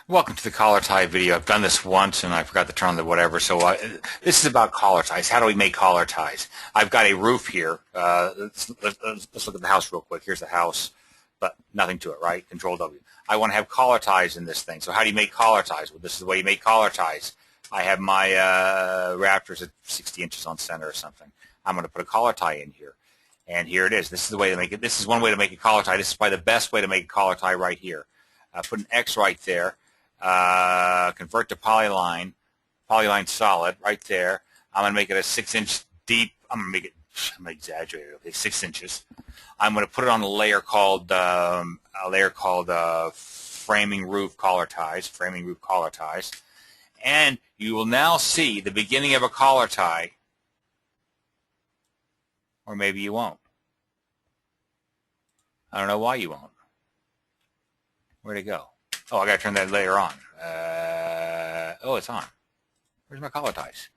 Welcome to the collar tie video. I've done this once and I forgot to turn on the whatever. So this is about collar ties. How do we make collar ties? I've got a roof here. Let's look at the house real quick. Here's the house, but nothing to it, right? Control W. I want to have collar ties in this thing. So how do you make collar ties? Well, this is the way you make collar ties. I have my rafters at 60 inches on center or something. I'm going to put a collar tie in here. And here it is. This is the way to make it. This is one way to make a collar tie. This is probably the best way to make a collar tie right here. Put an X right there. Convert to polyline solid right there. I'm going to make it a 6-inch deep. I'm going to exaggerate it. Okay, 6 inches. I'm going to put it on a layer called framing roof collar ties. And you will now see the beginning of a collar tie, or maybe you won't. I don't know why you won't. Where'd it go? Oh, I got to turn that layer on. Oh, it's on. Where's my collar ties?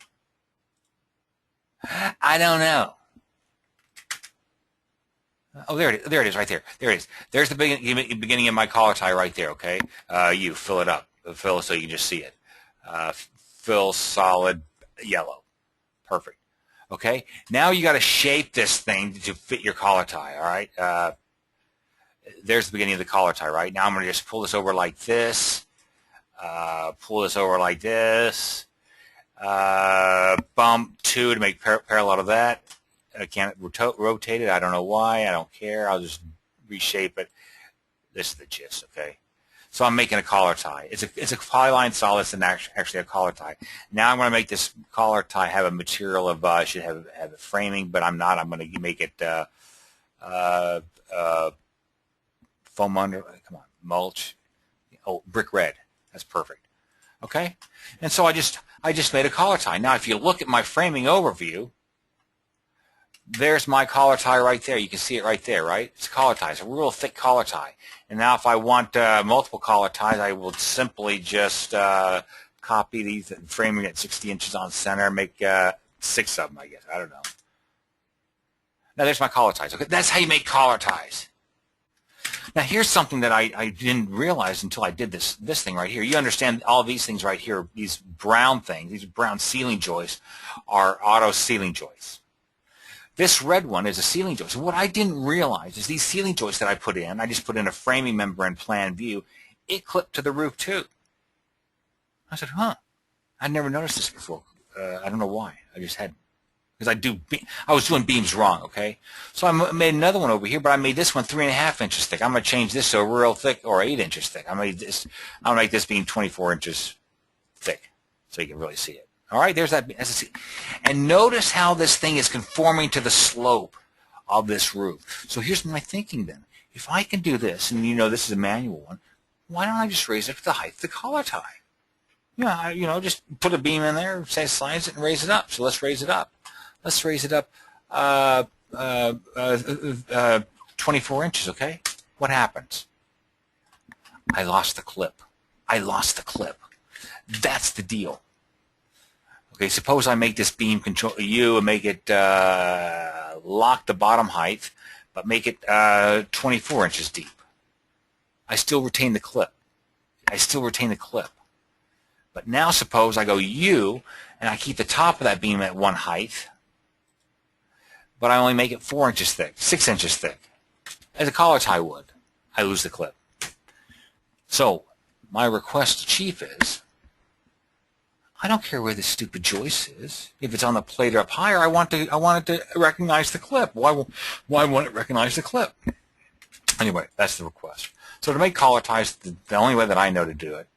I don't know. Oh, there it is. There it is, right there. There it is. There's the beginning of my collar tie right there, okay? You fill it up. Fill it so you can just see it. Fill solid yellow. Perfect. Okay? Now you got to shape this thing to fit your collar tie, all right? There's the beginning of the collar tie, right? Now I'm going to just pull this over like this, pull this over like this, bump 2 to make parallel to that. I can't rotate it. I don't know why. I don't care. I'll just reshape it. This is the gist, okay? So I'm making a collar tie. It's a polyline solid. It's actually a collar tie. Now I'm going to make this collar tie have a material of, I should have a framing, but I'm not. I'm going to make it foam under, come on, mulch, oh, brick red. That's perfect. Okay? And so I just made a collar tie. Now if you look at my framing overview, there's my collar tie right there. You can see it right there, right? It's a collar tie. It's a real thick collar tie. And now if I want multiple collar ties, I will simply just copy these and frame it at 60 inches on center, make 6 of them, I guess. I don't know. Now there's my collar ties. Okay, that's how you make collar ties. Now here's something that I didn't realize until I did this thing right here. You understand all these things right here, these brown things, these brown sealing joists are auto sealing joists. This red one is a sealing joist. What I didn't realize is these sealing joists that I put in, I just put in a framing member in plan view, it clipped to the roof too. I said, huh, I never noticed this before. I don't know why. I just hadn't. Because I was doing beams wrong, okay? So I made another one over here, but I made this one 3.5 inches thick. I'm going to change this to real thick, or 8 inches thick. I'm going to make this beam 24 inches thick, so you can really see it. All right, there's that. And notice how this thing is conforming to the slope of this roof. So here's my thinking then. If I can do this, and you know this is a manual one, why don't I just raise it to the height of the collar tie? Yeah, just put a beam in there, say slice it, and raise it up. So let's raise it up. Let's raise it up 24 inches, okay? What happens? I lost the clip. That's the deal. Okay, suppose I make this beam control U and make it lock the bottom height, but make it 24 inches deep. I still retain the clip. But now suppose I go U and I keep the top of that beam at one height, but I only make it 4 inches thick, 6 inches thick, as a collar tie would. I lose the clip. So my request to Chief is, I don't care where this stupid joist is. If it's on the plate or up higher, I want it to recognize the clip. Why won't it recognize the clip? Anyway, that's the request. So to make collar ties, the only way that I know to do it,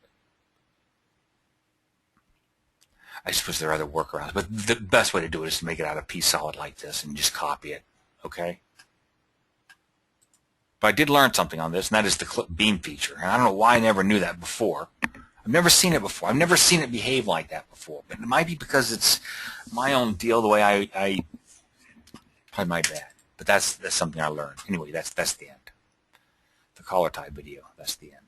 I suppose there are other workarounds, but the best way to do it is to make it out of P-solid like this and just copy it, okay? But I did learn something on this, and that is the clip beam feature. And I don't know why I never knew that before. I've never seen it before. I've never seen it behave like that before. But it might be because it's my own deal, the way I probably my bad. But that's something I learned. Anyway, that's the end. The collar tie video, that's the end.